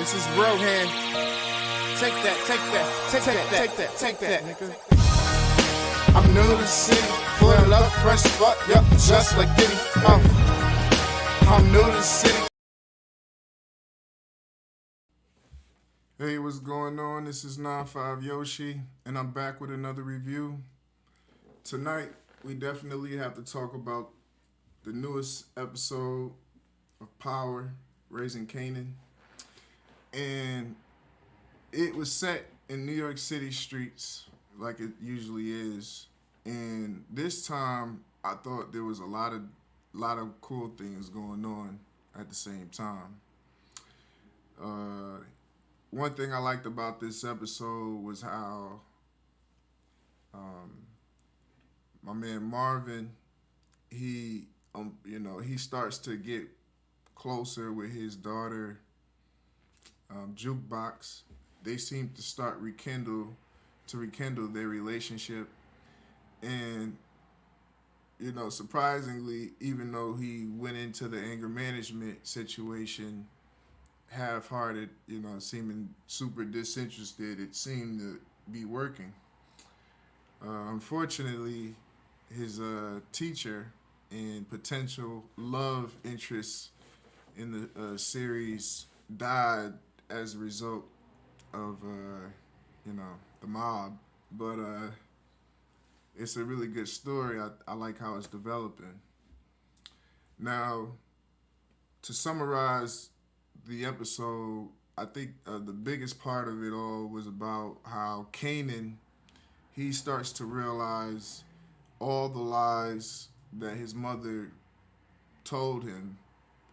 This is Rohan. Take that, nigga. I'm new to the city, pulling up fresh fuck, yup, just like Diddy. I'm new to the city. Hey, what's going on? This is 95 Yoshi, and I'm back with another review. Tonight, we definitely have to talk about the newest episode of Power, Raising Kanan. And it was set in New York City streets like it usually is. And this time, I thought there was a lot of cool things going on at the same time. One thing I liked about this episode was how my man Marvin, he starts to get closer with his daughter, Jukebox. They seem to start rekindle their relationship, and surprisingly, even though he went into the anger management situation half-hearted, seeming super disinterested, it seemed to be working. Unfortunately, his teacher and potential love interest in the series died as a result of the mob. But it's a really good story. I like how it's developing. Now, to summarize the episode, I think the biggest part of it all was about how Kanan, he starts to realize all the lies that his mother told him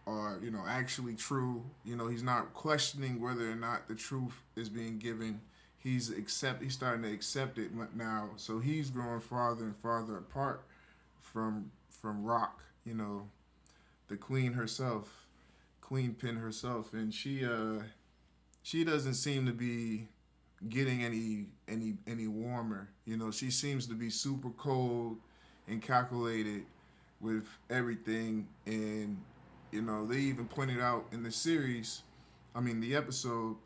are, actually true. He's not questioning whether or not the truth is being given. He's starting to accept it now. So he's growing farther and farther apart from Rock, the queen herself, Queen Pin herself, and she doesn't seem to be getting any warmer. She seems to be super cold and calculated with everything, and they even pointed out in the episode,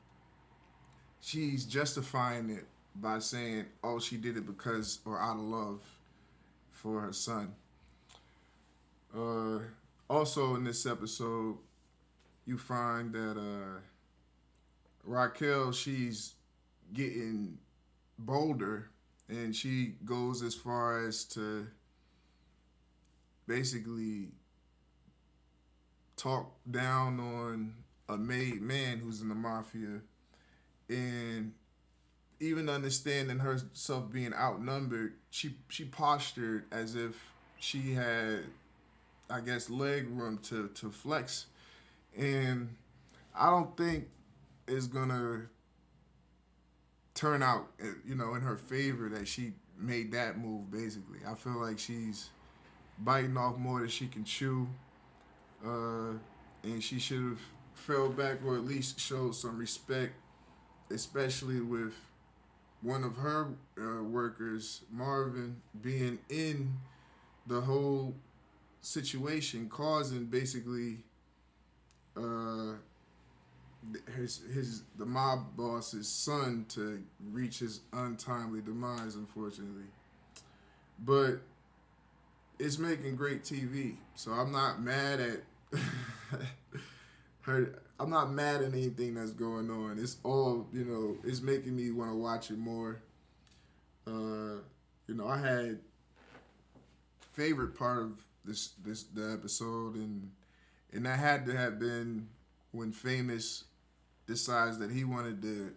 she's justifying it by saying, oh, she did it because or out of love for her son. Also in this episode, you find that Raquel, she's getting bolder, and she goes as far as to basically talk down on a made man who's in the mafia, and even understanding herself being outnumbered, she postured as if she had, I guess, leg room to flex. And I don't think it's gonna turn out, in her favor that she made that move. Basically, I feel like she's biting off more than she can chew, and she should have fell back or at least showed some respect, especially with one of her workers, Marvin, being in the whole situation, causing basically the mob boss's son to reach his untimely demise, unfortunately. But it's making great TV, so I'm not mad at her. I'm not mad at anything that's going on. It's all, it's making me want to watch it more. I had favorite part of the episode, and that had to have been when Famous decides that he wanted to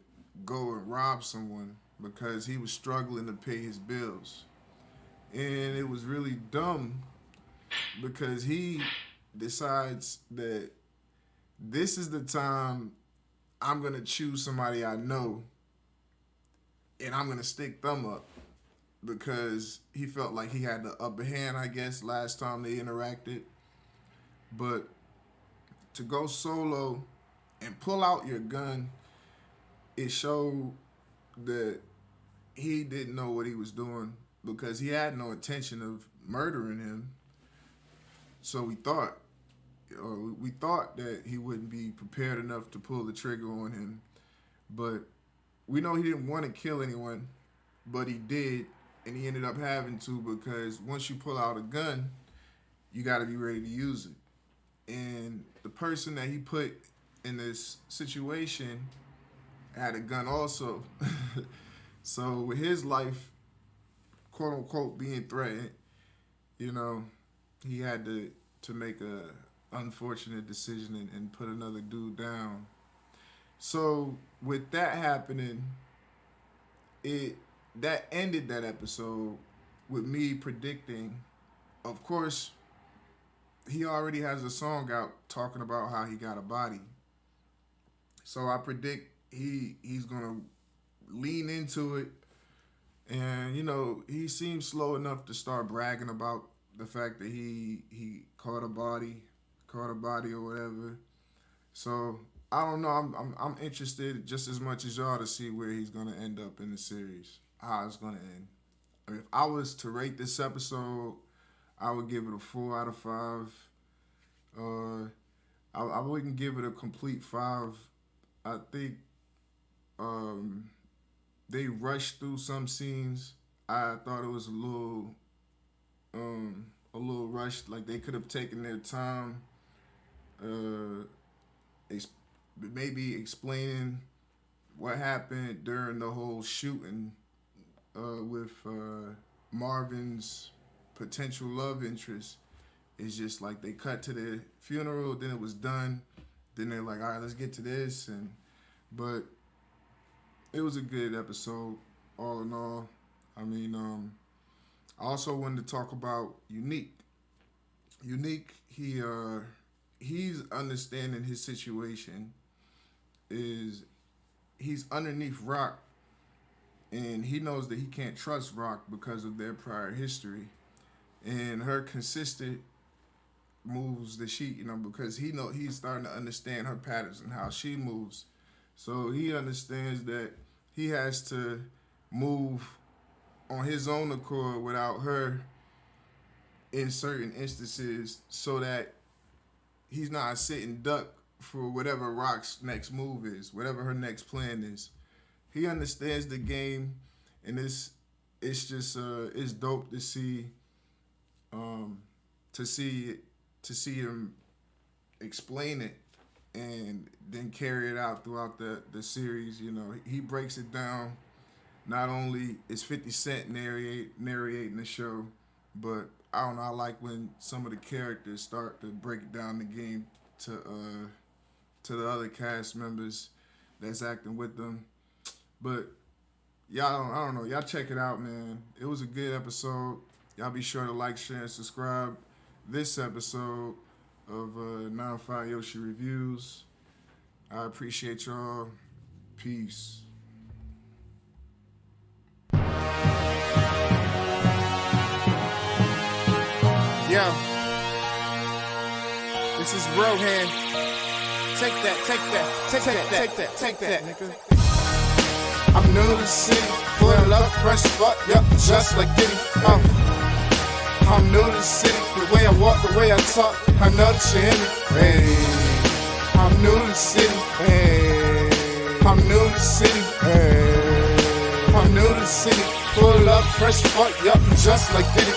go and rob someone because he was struggling to pay his bills. And it was really dumb because he decides that this is the time I'm going to choose somebody I know and I'm going to stick them up, because he felt like he had the upper hand, I guess, last time they interacted. But to go solo and pull out your gun, it showed that he didn't know what he was doing, because he had no intention of murdering him. So we thought we thought that he wouldn't be prepared enough to pull the trigger on him, but we know he didn't want to kill anyone, but he did, and he ended up having to, because once you pull out a gun, you got to be ready to use it. And the person that he put in this situation had a gun also. So with his life, quote unquote, being threatened, you know, he had to make a unfortunate decision and put another dude down. So with that happening, that ended that episode with me predicting, of course, he already has a song out talking about how he got a body. So I predict he's gonna lean into it, and you know, he seems slow enough to start bragging about the fact that he caught a body or whatever. So I don't know. I'm interested just as much as y'all to see where he's gonna end up in the series, how it's gonna end. I mean, if I was to rate this episode, I would give it a 4 out of 5. I wouldn't give it a complete 5. I think they rushed through some scenes. I thought it was a little rushed. Like they could have taken their time, maybe explaining what happened during the whole shooting with Marvin's potential love interest. It's just like they cut to the funeral, then it was done. Then they're like, all right, let's get to this. But it was a good episode, all in all. I mean, I also wanted to talk about Unique. Unique, he's understanding his situation. He's underneath Rock, and he knows that he can't trust Rock because of their prior history and her consistent moves that she, because he's starting to understand her patterns and how she moves. So he understands that he has to move on his own accord without her in certain instances, so that he's not a sitting duck for whatever Rock's next move is, whatever her next plan is. He understands the game, and it's just it's dope to see him explain it and then carry it out throughout the series. You know, he breaks it down. Not only is 50 Cent narrating the show, but I don't know, I like when some of the characters start to break down the game to the other cast members that's acting with them. But y'all, I don't know, y'all check it out, man. It was a good episode. Y'all be sure to like, share, and subscribe this episode of 95 Yoshi Reviews. I appreciate y'all. Peace. Yo, this is Rohan. Take that, nigga. I'm new to the city, pulling up fresh fuck, yep, just like Diddy. I'm new to the city, the way I walk, the way I talk, I know that you hear me. Hey, I'm new to the city. Hey, I'm new to the city. Hey, I'm new to the city, pull up fresh fuck, yep, just like Diddy.